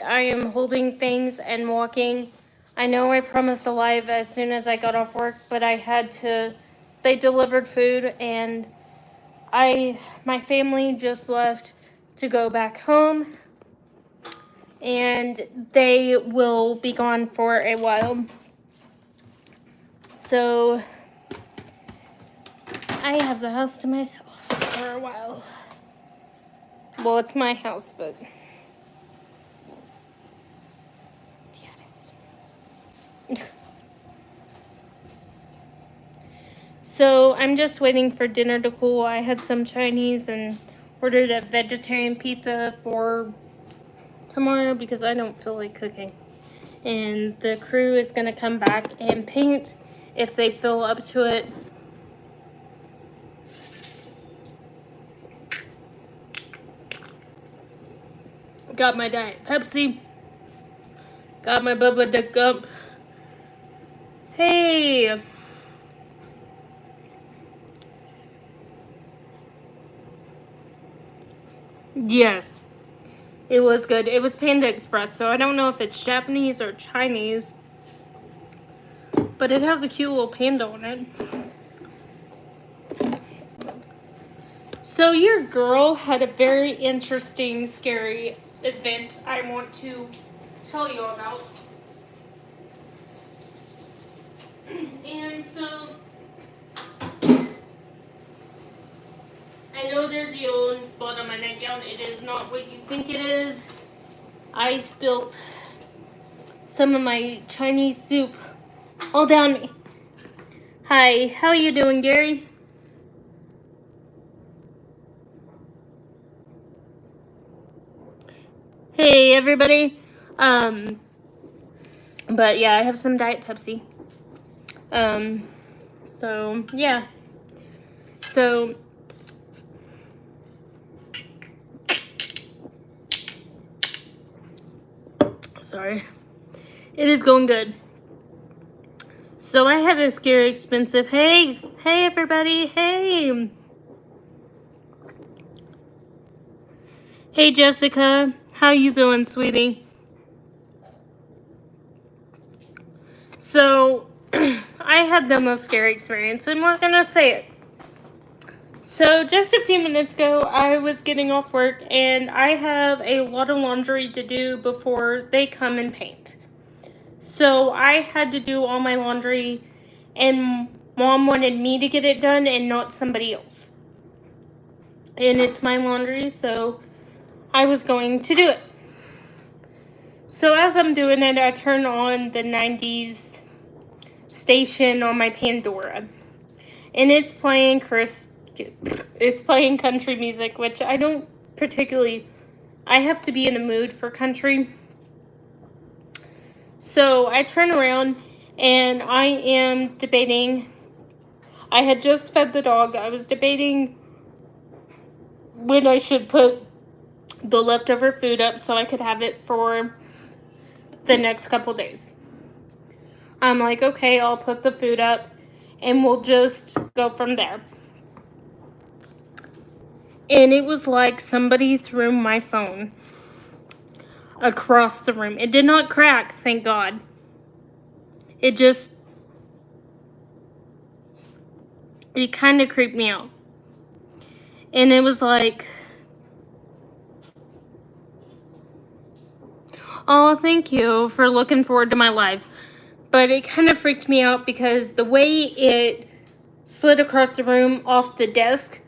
I am holding things and walking. I know I promised a live as soon as I got off work, but I had to. They delivered food, and my family just left to go back home, and they will be gone for a while. So I have the house to myself for a while. Well, it's my house, but yeah, it is. So I'm just waiting for dinner to cool. I had some Chinese and ordered a vegetarian pizza for tomorrow because I don't feel like cooking. And the crew is gonna come back and paint if they feel up to it. Got my Diet Pepsi. Got my Bubba Duck Gump. Hey! Yes, it was good. It was Panda Express, so I don't know if it's Japanese or Chinese. But it has a cute little panda on it. So your girl had a very interesting, scary event I want to tell you about. And so, I know there's a yellow spot on my nightgown. It is not what you think it is. I spilt some of my Chinese soup all down me. Hi, how you doing, Gary? Hey, everybody. But yeah, I have some Diet Pepsi. So yeah. So sorry. It is going good. So I had a scary expensive. Hey everybody. Hey. Hey Jessica. How you doing, sweetie? So I had the most scary experience, and we're gonna say it. So just a few minutes ago, I was getting off work, and I have a lot of laundry to do before they come and paint. So I had to do all my laundry, and Mom wanted me to get it done and not somebody else. And it's my laundry, so I was going to do it. So as I'm doing it, I turn on the 90s station on my Pandora. And it's playing country music, which I don't particularly, I have to be in the mood for country. So I turn around and I am debating. I had just fed the dog. I was debating when I should put the leftover food up so I could have it for the next couple days. I'm like, okay, I'll put the food up and we'll just go from there. And it was like somebody threw my phone across the room. It did not crack, thank God. It kind of creeped me out. And it was like, oh, thank you for looking forward to my live. But it kind of freaked me out because the way it slid across the room off the desk.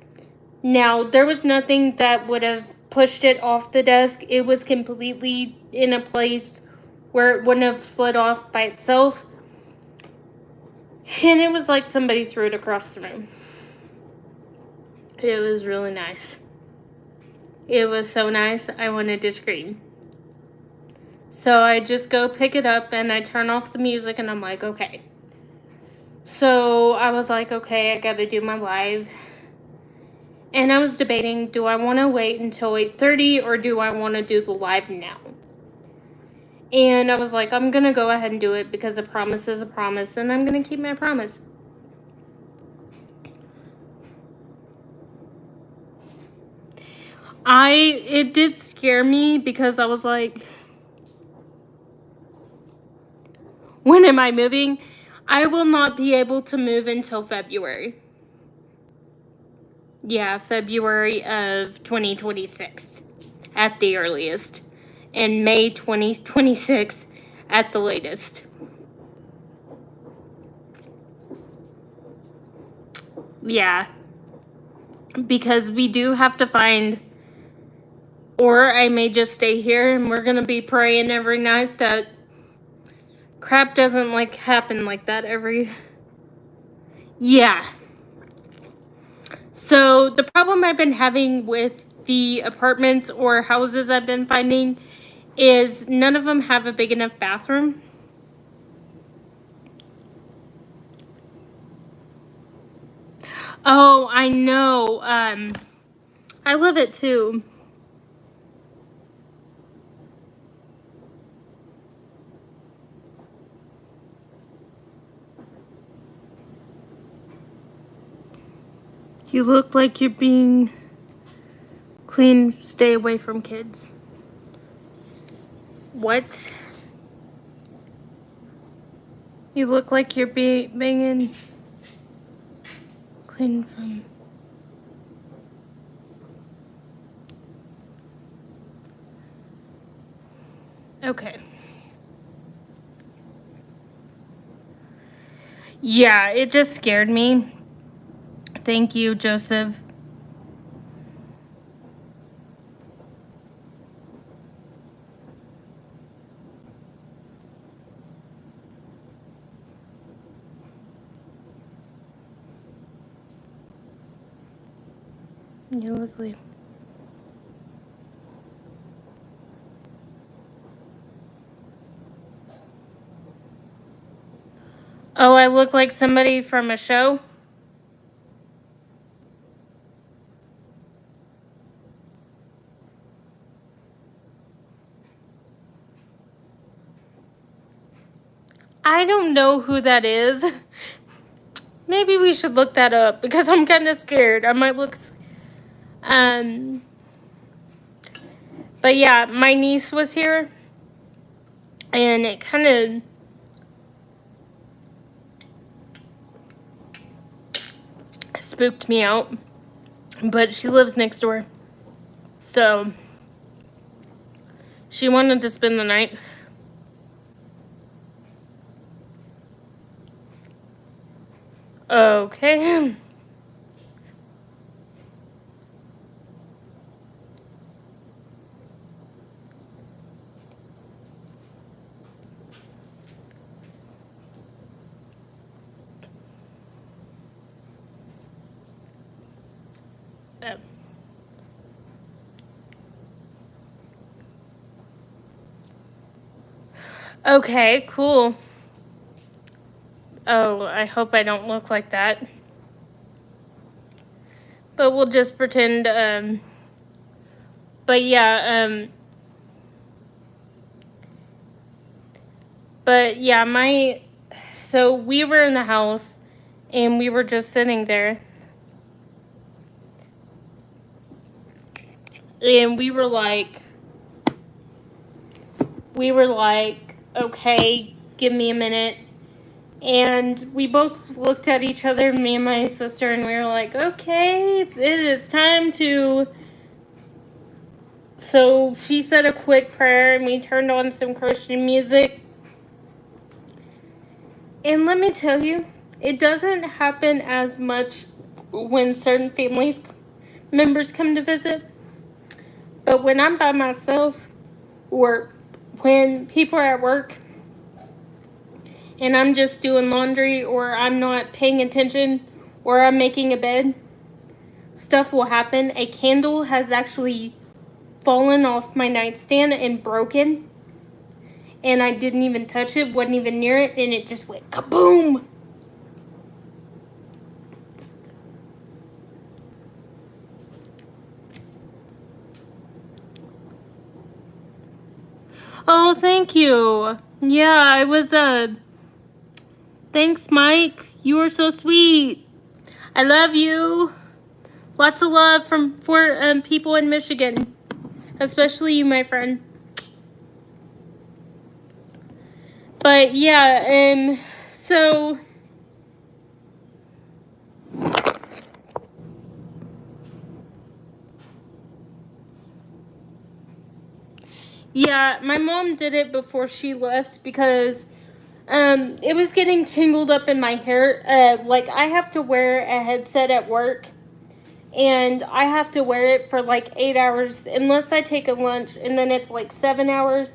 Now, there was nothing that would have pushed it off the desk. It was completely in a place where it wouldn't have slid off by itself. And it was like somebody threw it across the room. It was really nice. It was so nice, I wanted to scream. So I just go pick it up and I turn off the music and I'm like, okay. So I was like, okay, I gotta do my live. And I was debating, do I want to wait until 8:30 or do I want to do the live now? And I was like, I'm going to go ahead and do it because a promise is a promise and I'm going to keep my promise. It did scare me because I was like, When am I moving? I will not be able to move until February. Yeah, February of 2026 at the earliest. And May 2026 at the latest. Yeah. Because we do have to find, or I may just stay here and we're going to be praying every night that crap doesn't like happen like that every. Yeah. So the problem I've been having with the apartments or houses I've been finding is none of them have a big enough bathroom. Oh, I know. I love it too. You look like you're being clean. Stay away from kids. What? You look like you're being clean from. Okay. Yeah, it just scared me. Thank you, Joseph. You look like. Oh, I look like somebody from a show? I don't know who that is. Maybe we should look that up because I'm kind of scared. I might look. But yeah, my niece was here, and it kind of spooked me out. But she lives next door, so she wanted to spend the night. Okay. Okay, cool. Oh, I hope I don't look like that. But we'll just pretend, but yeah, so we were in the house and we were just sitting there. And we were like, okay, give me a minute. And we both looked at each other, me and my sister, and we were like, okay, it is time to. So she said a quick prayer, and we turned on some Christian music. And let me tell you, it doesn't happen as much when certain family members come to visit. But when I'm by myself, or when people are at work, and I'm just doing laundry, or I'm not paying attention, or I'm making a bed, stuff will happen. A candle has actually fallen off my nightstand and broken. And I didn't even touch it, wasn't even near it, and it just went kaboom! Oh, thank you. Yeah, I was, thanks, Mike. You are so sweet. I love you. Lots of love for people in Michigan. Especially you, my friend. But yeah, so yeah, my mom did it before she left because it was getting tangled up in my hair. Like I have to wear a headset at work, and I have to wear it for like 8 hours unless I take a lunch, and then it's like 7 hours.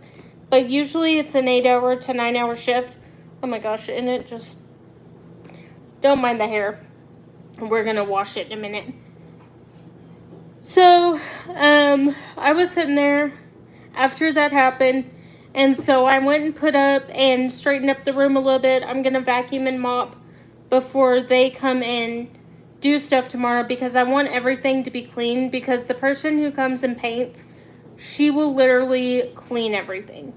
But usually it's an 8 hour to 9 hour shift. Oh my gosh, and it just, don't mind the hair. We're gonna wash it in a minute. So, I was sitting there after that happened, and so I went and put up and straightened up the room a little bit. I'm gonna vacuum and mop before they come and do stuff tomorrow because I want everything to be clean, because the person who comes and paints, she will literally clean everything.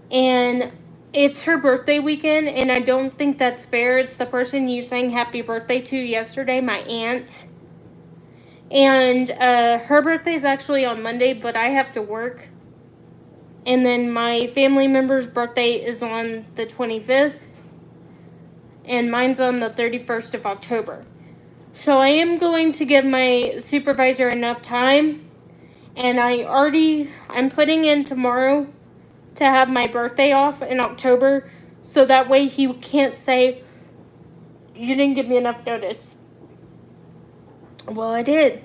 And it's her birthday weekend, and I don't think that's fair. It's the person you sang happy birthday to yesterday, my aunt. And her birthday is actually on Monday, but I have to work. And then my family member's birthday is on the 25th. And mine's on the 31st of October. So I am going to give my supervisor enough time. And I'm putting in tomorrow to have my birthday off in October. So that way he can't say, you didn't give me enough notice. Well, I did.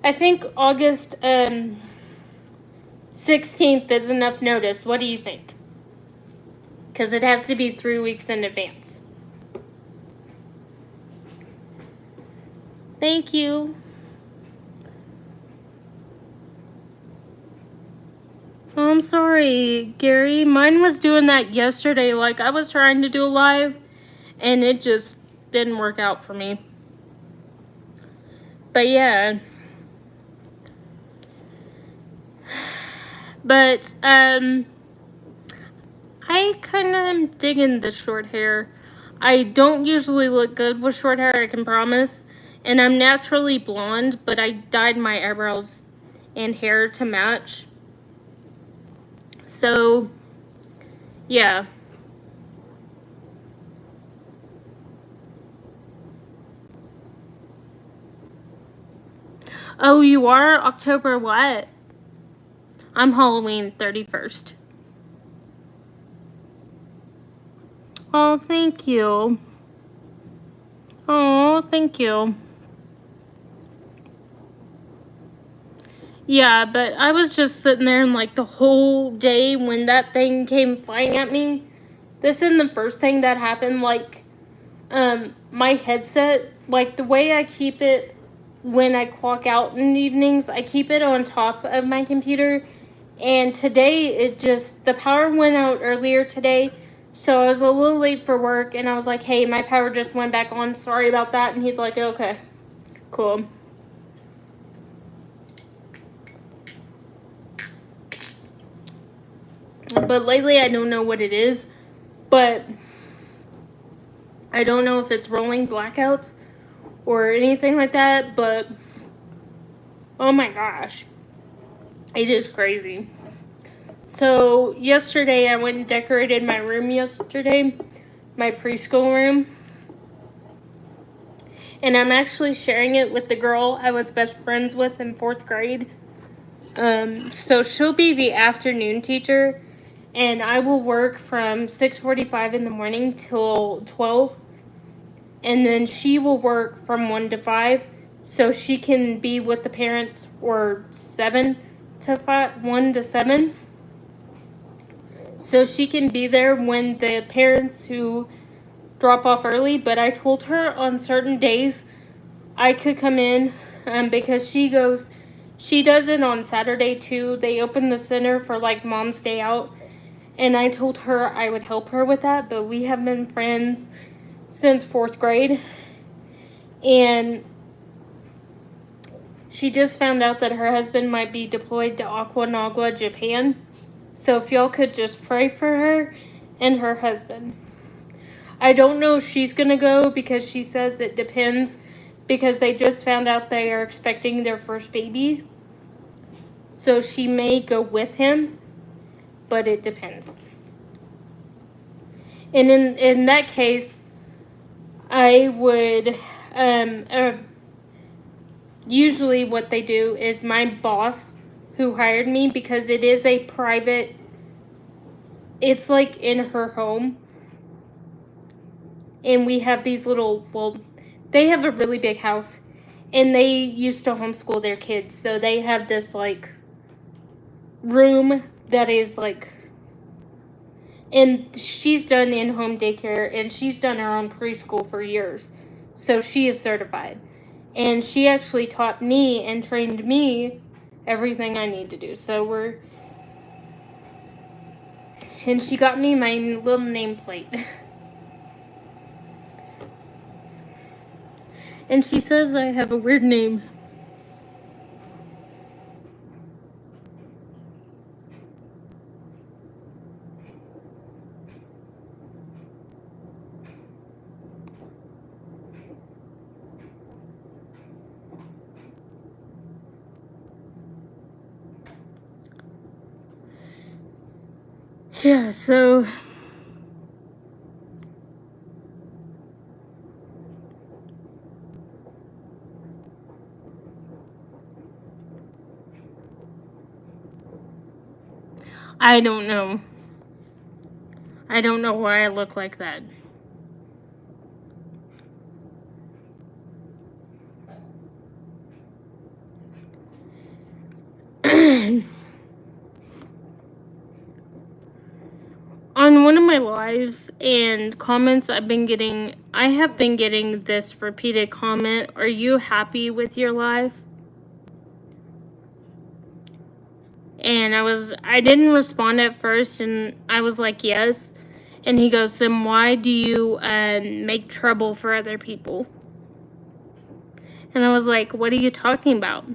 I think August 16th is enough notice. What do you think? Because it has to be 3 weeks in advance. Thank you. Oh, I'm sorry, Gary. Mine was doing that yesterday. Like, I was trying to do a live, and it just didn't work out for me. But yeah. But, I kind of am digging the short hair. I don't usually look good with short hair, I can promise. And I'm naturally blonde, but I dyed my eyebrows and hair to match. So, yeah. Oh, you are? October what? I'm Halloween 31st. Oh, thank you. Oh, thank you. Yeah, but I was just sitting there and like the whole day when that thing came flying at me, this isn't the first thing that happened. Like, my headset, like the way I keep it when I clock out in the evenings, I keep it on top of my computer. And today the power went out earlier today. So I was a little late for work, and I was like, hey, my power just went back on. Sorry about that. And he's like, okay, cool. But lately, I don't know what it is. But I don't know if it's rolling blackouts or anything like that. But, oh my gosh. It is crazy. So yesterday I went and decorated my room my preschool room. And I'm actually sharing it with the girl I was best friends with in 4th grade. So she'll be the afternoon teacher, and I will work from 6:45 in the morning till 12. And then she will work from 1 to 5, so she can be with the parents, or 1 to 7. So she can be there when the parents who drop off early. But I told her on certain days I could come in, because she does it on Saturday too. They open the center for like Mom's Day Out, and I told her I would help her with that. But we have been friends since 4th grade, and she just found out that her husband might be deployed to Okinawa, Japan. So if y'all could just pray for her and her husband. I don't know if she's going to go, because she says it depends, because they just found out they are expecting their first baby. So she may go with him. but it depends. And in that case, I would, usually what they do is my boss who hired me, because it is a private, it's like in her home. And we have these little, well, they have a really big house. And they used to homeschool their kids. So they have this, like, room that is, like, and she's done in-home daycare, and she's done her own preschool for years. So she is certified. And she actually taught me and trained me everything I need to do. So and she got me my little nameplate. And she says I have a weird name. Yeah, so I don't know. I don't know why I look like that. On one of my lives and comments I have been getting this repeated comment, "Are you happy with your life?" And I didn't respond at first, and I was like, yes. And he goes, "Then why do you make trouble for other people?" And I was like, "What are you talking about?"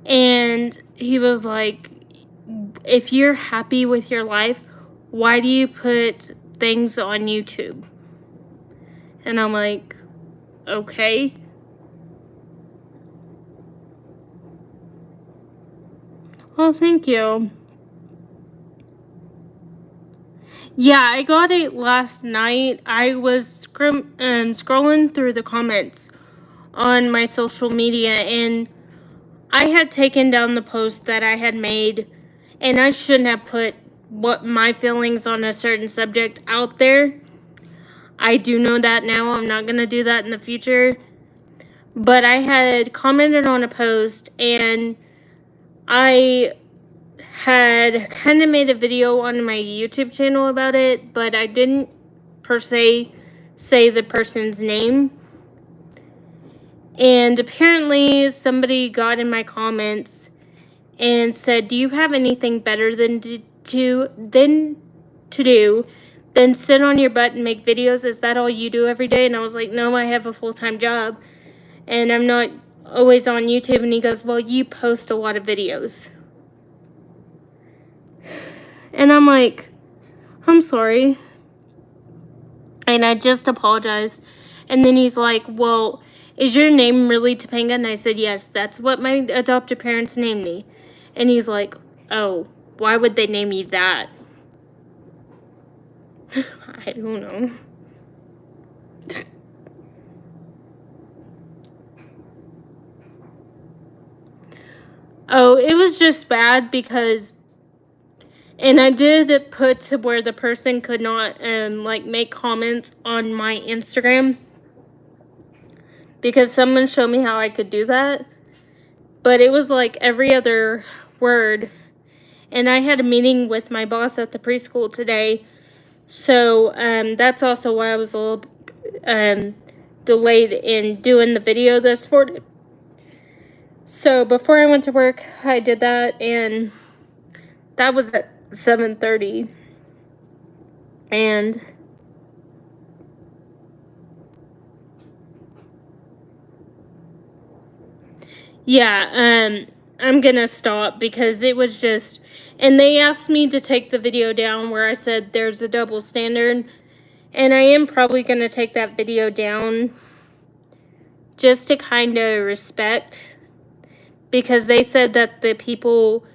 And he was like, "If you're happy with your life, why do you put things on YouTube?" And I'm like, okay. Well, thank you. Yeah, I got it last night. I was scrolling through the comments on my social media, and I had taken down the post that I had made, and I shouldn't have put what my feelings on a certain subject out there. I do know that now. I'm not going to do that in the future. But I had commented on a post, and I had kind of made a video on my YouTube channel about it, but I didn't per se say the person's name. And apparently somebody got in my comments and said, "Do you have anything better than to do than sit on your butt and make videos? Is that all you do every day?" And I was like, "No, I have a full-time job and I'm not always on YouTube." And he goes, "Well, you post a lot of videos." And I'm like, "I'm sorry." And I just apologized. And then he's like, "Well, is your name really Topanga?" And I said, "Yes, that's what my adoptive parents named me." And he's like, "Oh, why would they name you that?" I don't know. Oh, it was just bad because, and I did put to where the person could not like make comments on my Instagram, because someone showed me how I could do that, but it was like every other word. And I had a meeting with my boss at the preschool today, so that's also why I was a little delayed in doing the video this morning. So before I went to work, I did that, and that was at 7:30. And yeah, I'm gonna stop because it was just, and they asked me to take the video down where I said there's a double standard, and I am probably gonna take that video down just to kind of respect, because they said that the people,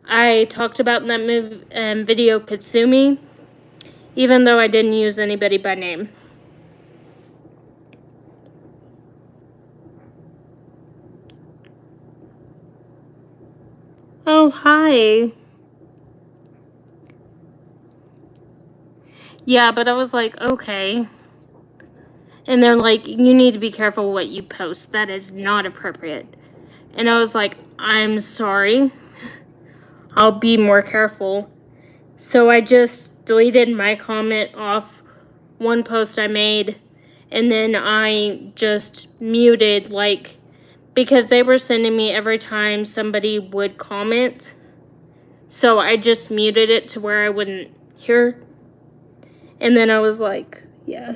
I talked about in that video Katsumi, even though I didn't use anybody by name. Oh, hi. Yeah, but I was like, okay. And they're like, you need to be careful what you post. That is not appropriate. And I was like, I'm sorry. I'll be more careful. So I just deleted my comment off one post I made. And then I just muted, like, because they were sending me every time somebody would comment. So I just muted it to where I wouldn't hear. And then I was like, yeah.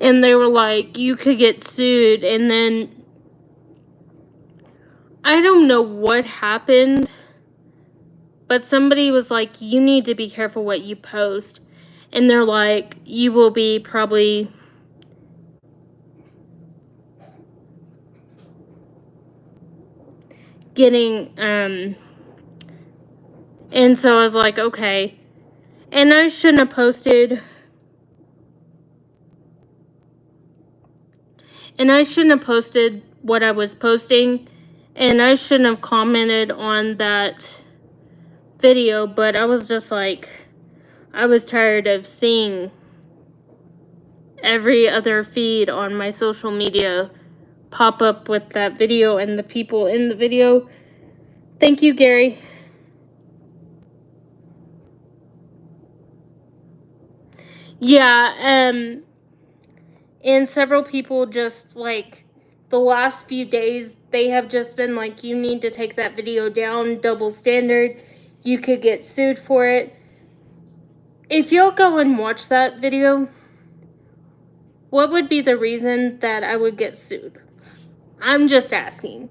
And they were like, you could get sued. And then I don't know what happened, but somebody was like, you need to be careful what you post. And they're like, you will be probably getting, and so I was like, okay. And I shouldn't have posted. And I shouldn't have posted what I was posting. And I shouldn't have commented on that video. But I was just like, I was tired of seeing every other feed on my social media pop up with that video and the people in the video. Thank you, Gary. Yeah, and several people just, like, the last few days, they have just been like, you need to take that video down, double standard, you could get sued for it. If y'all go and watch that video, what would be the reason that I would get sued? I'm just asking.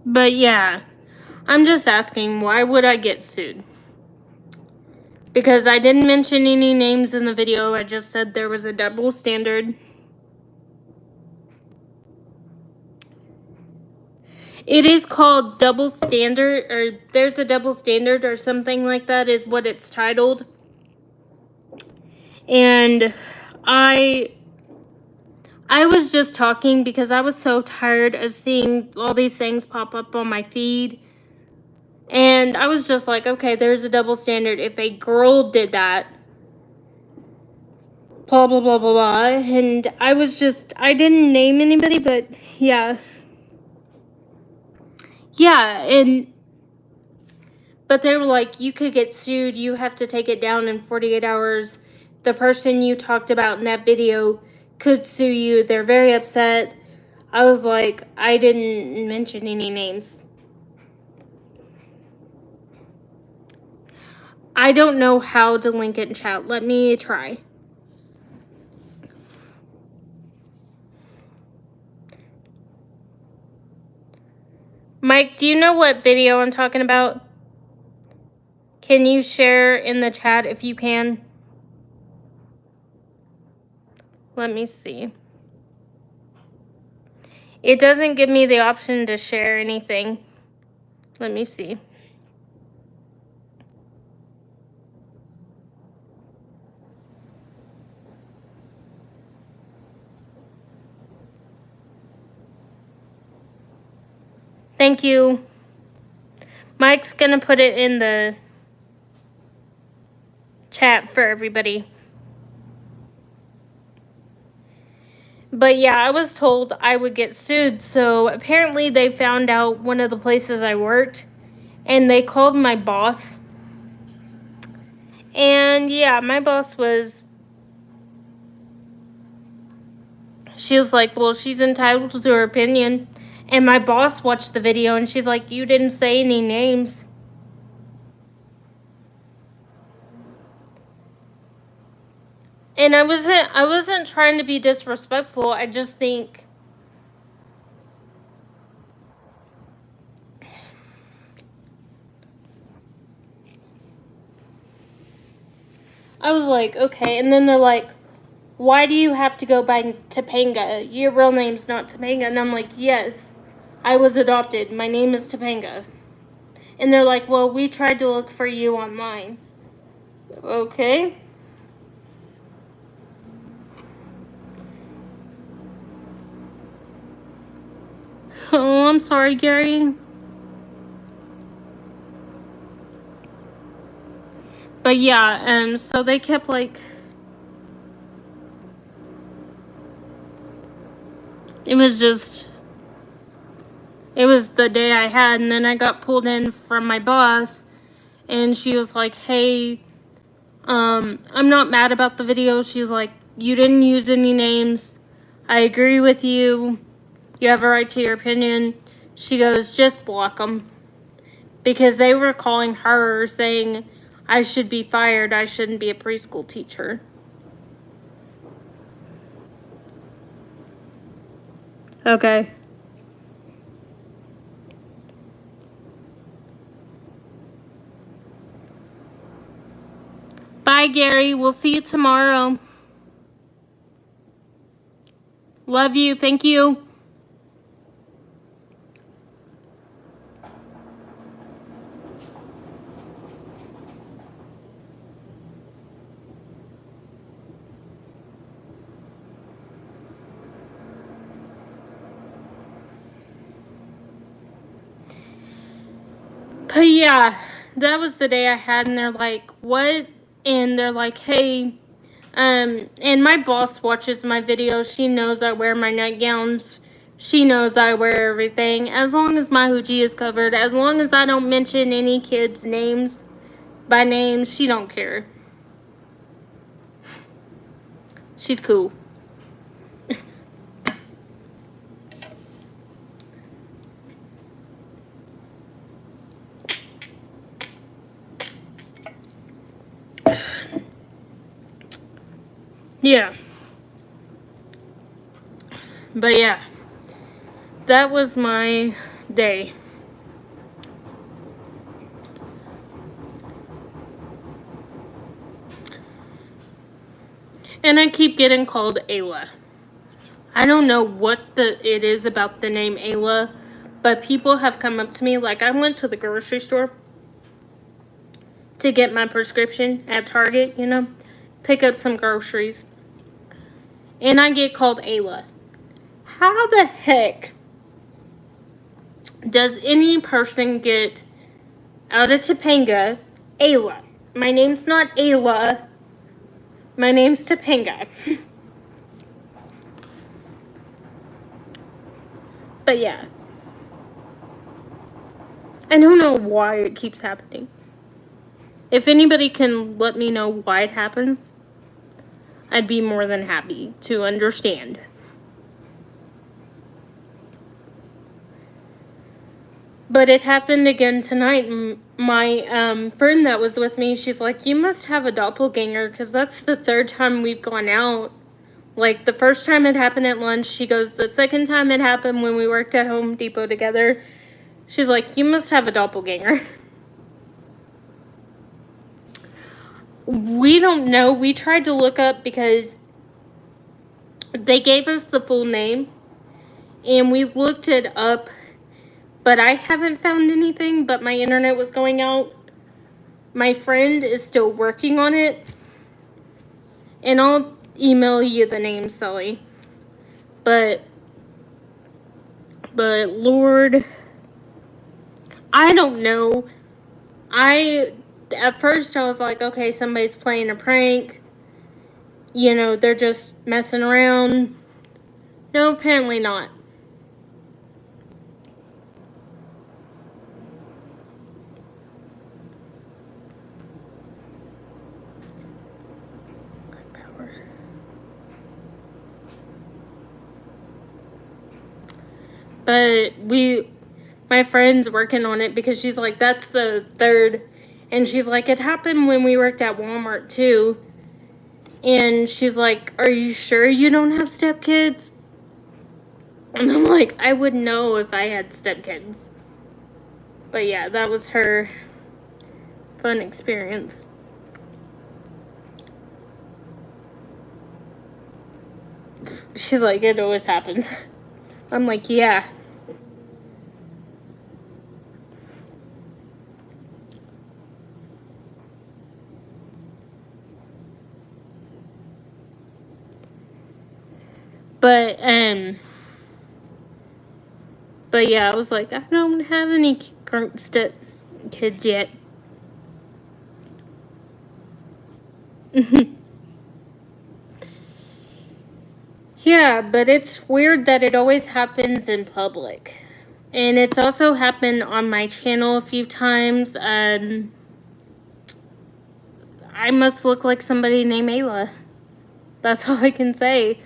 But yeah, I'm just asking, why would I get sued? Because I didn't mention any names in the video, I just said there was a double standard. It is called double standard, or there's a double standard or something like that is what it's titled. And I was just talking because I was so tired of seeing all these things pop up on my feed. And I was just like, okay, there's a double standard. If a girl did that, blah, blah, blah, blah, blah. And I was just, I didn't name anybody, but yeah. Yeah, but they were like, you could get sued. You have to take it down in 48 hours. The person you talked about in that video could sue you. They're very upset. I was like, I didn't mention any names. I don't know how to link it in chat. Let me try. Mike, do you know what video I'm talking about? Can you share in the chat if you can? Let me see. It doesn't give me the option to share anything. Let me see. Thank you. Mike's gonna put it in the chat for everybody. But yeah, I was told I would get sued. So apparently they found out one of the places I worked and they called my boss. And yeah, my boss was, she was like, well, she's entitled to her opinion. And my boss watched the video and she's like, you didn't say any names. And I wasn't trying to be disrespectful. I just think I was like, okay. And then they're like, why do you have to go by Topanga? Your real name's not Topanga. And I'm like, yes, I was adopted. My name is Topanga. And they're like, well, we tried to look for you online. Okay. Oh, I'm sorry, Gary. But yeah, so they kept like, it was the day I had, and then I got pulled in from my boss, and she was like, hey, I'm not mad about the video. She's like, you didn't use any names. I agree with you. You have a right to your opinion. She goes, just block them. Because they were calling her saying I should be fired. I shouldn't be a preschool teacher. Okay. Bye, Gary. We'll see you tomorrow. Love you. Thank you. But yeah, that was the day I had, and they're like, what? And they're like, hey, and my boss watches my videos. She knows I wear my nightgowns. She knows I wear everything. As long as my hoochie is covered, as long as I don't mention any kids' names by name, she don't care. She's cool. Yeah. But yeah, that was my day. And I keep getting called Ayla. I don't know what it is about the name Ayla, but people have come up to me. Like, I went to the grocery store to get my prescription at Target, pick up some groceries. And I get called Ayla. How the heck does any person get out of Topanga Ayla? My name's not Ayla. My name's Topanga. But yeah. I don't know why it keeps happening. If anybody can let me know why it happens, I'd be more than happy to understand. But it happened again tonight. My friend that was with me, she's like, you must have a doppelganger, because that's the third time we've gone out. Like, the first time it happened at lunch. She goes, the second time it happened when we worked at Home Depot together. She's like, you must have a doppelganger. We don't know. We tried to look up because they gave us the full name. And we looked it up. But I haven't found anything, but my internet was going out. My friend is still working on it. And I'll email you the name, Sully. But Lord, I don't know. At first I was like, okay, somebody's playing a prank. They're just messing around. No, apparently not. But my friend's working on it because she's like, that's the third. And she's like, it happened when we worked at Walmart too. And she's like, are you sure you don't have stepkids? And I'm like, I would know if I had stepkids. But yeah, that was her fun experience. She's like, it always happens. I'm like, yeah. But yeah, I was like, I don't have any step kids yet. Yeah, but it's weird that it always happens in public. And it's also happened on my channel a few times. I must look like somebody named Ayla. That's all I can say.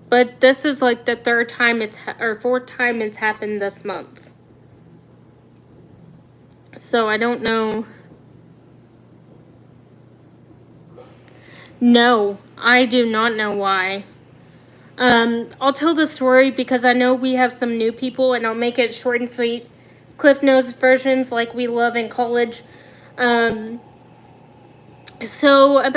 But this is like the third time or fourth time it's happened this month. So I don't know. No, I do not know why. I'll tell the story because I know we have some new people, and I'll make it short and sweet. Cliff Notes versions like we love in college. So I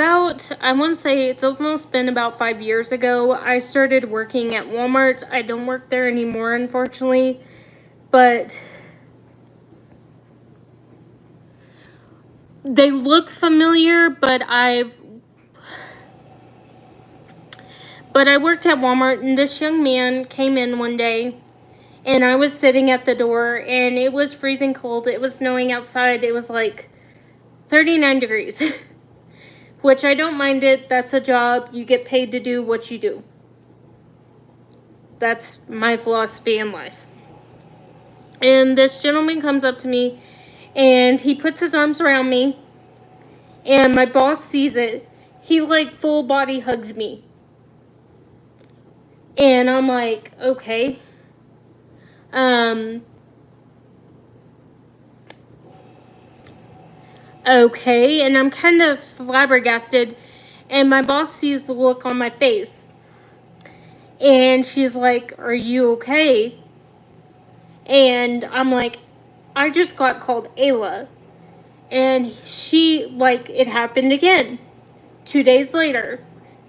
want to say it's almost been about 5 years ago, I started working at Walmart. I don't work there anymore, unfortunately, but they look familiar, but I worked at Walmart, and this young man came in one day, and I was sitting at the door, and it was freezing cold. It was snowing outside. It was like 39 degrees, which I don't mind it. That's a job. You get paid to do what you do. That's my philosophy in life. And this gentleman comes up to me, and he puts his arms around me, and my boss sees it. He like full body hugs me. And I'm like, okay. Okay, and I'm kind of flabbergasted, and my boss sees the look on my face, and she's like, are you okay? And I'm like, I just got called Ayla. And she, like, it happened again 2 days later.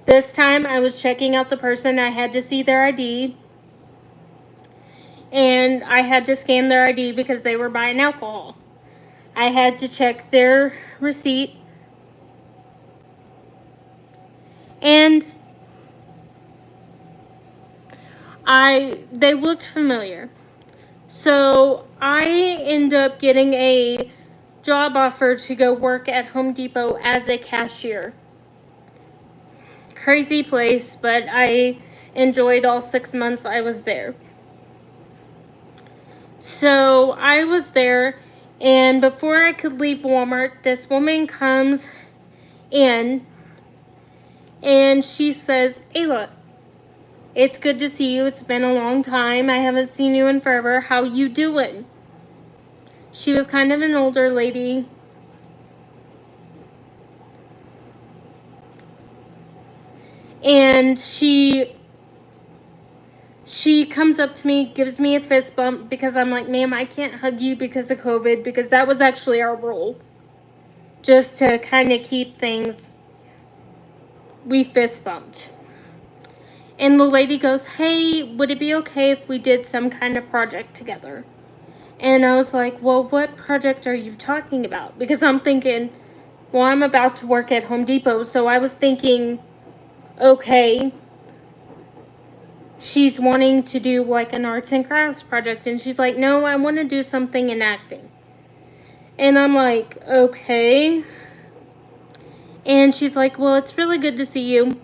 This time I was checking out the person. I had to see their ID, and I had to scan their ID because they were buying alcohol. I had to check their receipt, and they looked familiar. So I end up getting a job offer to go work at Home Depot as a cashier. Crazy place, but I enjoyed all 6 months I was there. So I was there, and before I could leave Walmart, this woman comes in, and she says, Ayla, it's good to see you. It's been a long time. I haven't seen you in forever. How you doing? She was kind of an older lady. And she comes up to me, gives me a fist bump, because I'm like, ma'am, I can't hug you because of COVID, because that was actually our rule. Just to kind of keep things, we fist bumped. And the lady goes, hey, would it be okay if we did some kind of project together? And I was like, well, what project are you talking about? Because I'm thinking, well, I'm about to work at Home Depot, so I was thinking, okay, she's wanting to do like an arts and crafts project. And she's like, no, I want to do something in acting. And I'm like, okay. And she's like, well, it's really good to see you.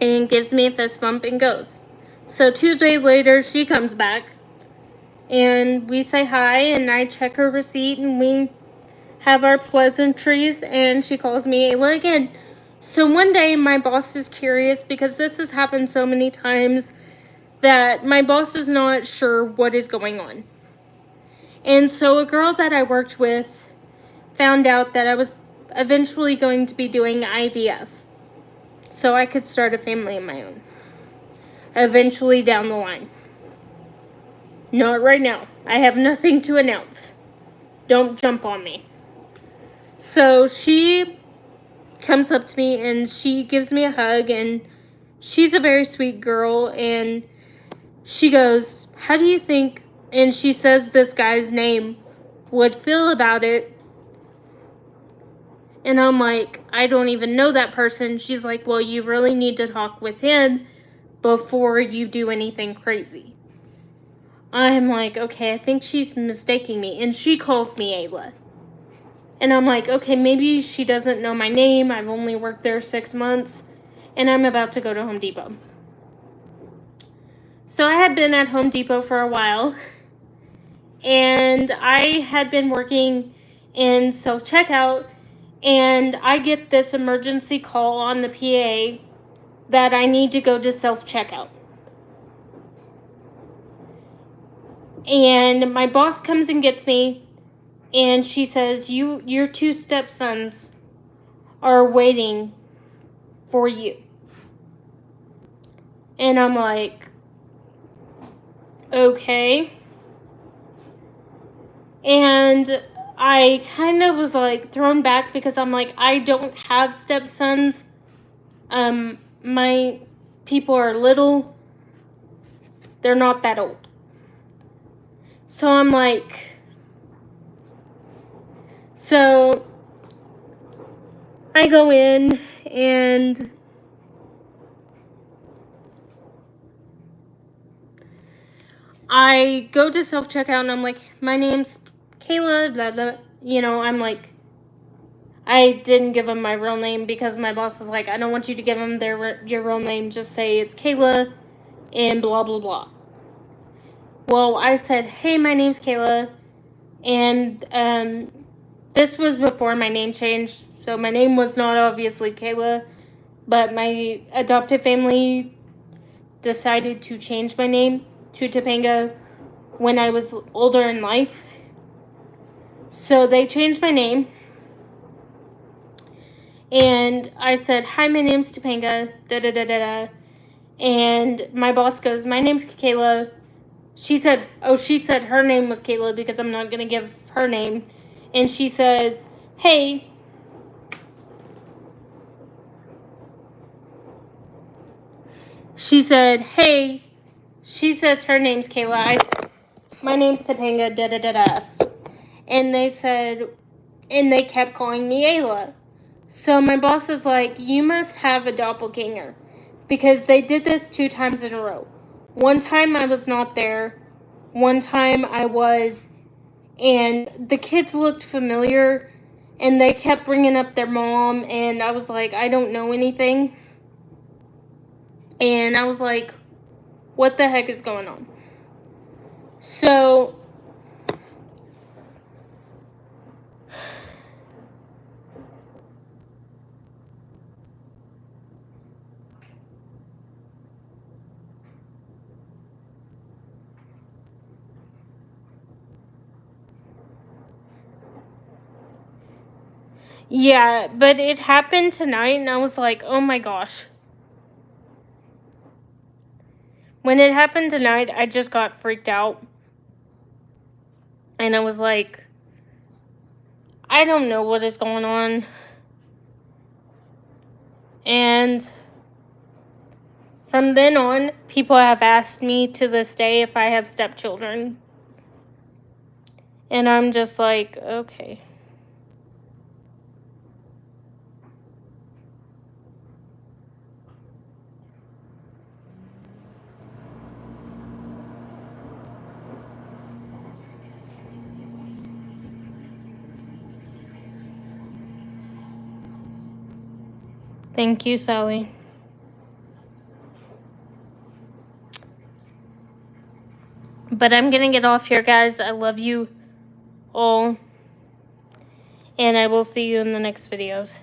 And gives me a fist bump and goes. So 2 days later, she comes back. And we say hi, and I check her receipt, and we have our pleasantries, and she calls me Ayla again. So one day, my boss is curious, because this has happened so many times, that my boss is not sure what is going on. And so a girl that I worked with found out that I was eventually going to be doing IVF, so I could start a family of my own, eventually down the line. Not right now. I have nothing to announce. Don't jump on me. So she comes up to me and she gives me a hug, and she's a very sweet girl, and she goes, "How do you think," and she says this guy's name, "would feel about it?" And I'm like, "I don't even know that person." She's like, "Well, you really need to talk with him before you do anything crazy." I'm like, okay, I think she's mistaking me. And she calls me Ayla. And I'm like, okay, maybe she doesn't know my name. I've only worked there 6 months. And I'm about to go to Home Depot. So I had been at Home Depot for a while. And I had been working in self-checkout. And I get this emergency call on the PA that I need to go to self-checkout. And my boss comes and gets me, and she says, your 2 stepsons are waiting for you. And I'm like, okay. And I kind of was like thrown back, because I'm like, I don't have stepsons. My people are little. They're not that old. So I'm like, so I go in and I go to self-checkout, and I'm like, my name's Kayla, blah, blah. You know, I'm like, I didn't give them my real name, because my boss is like, I don't want you to give them your real name. Just say it's Kayla and blah, blah, blah. Well, I said, hey, my name's Kayla. And this was before my name changed. So my name was not obviously Kayla. But my adoptive family decided to change my name to Topanga when I was older in life. So they changed my name. And I said, hi, my name's Topanga, da-da-da-da-da. And my boss goes, my name's Kayla. She said her name was Kayla, because I'm not going to give her name. And she says, hey. She said, hey. She says her name's Kayla. I said, my name's Topanga, da-da-da-da. And they said, and they kept calling me Ayla. So my boss is like, you must have a doppelganger, because they did this 2 times in a row. One time I was not there. One time I was, and the kids looked familiar, and they kept bringing up their mom, and I was like, I don't know anything. And I was like, what the heck is going on? So yeah, but it happened tonight, and I was like, oh my gosh. When it happened tonight, I just got freaked out. And I was like, I don't know what is going on. And from then on, people have asked me to this day if I have stepchildren. And I'm just like, okay. Thank you, Sally. But I'm going to get off here, guys. I love you all. And I will see you in the next videos.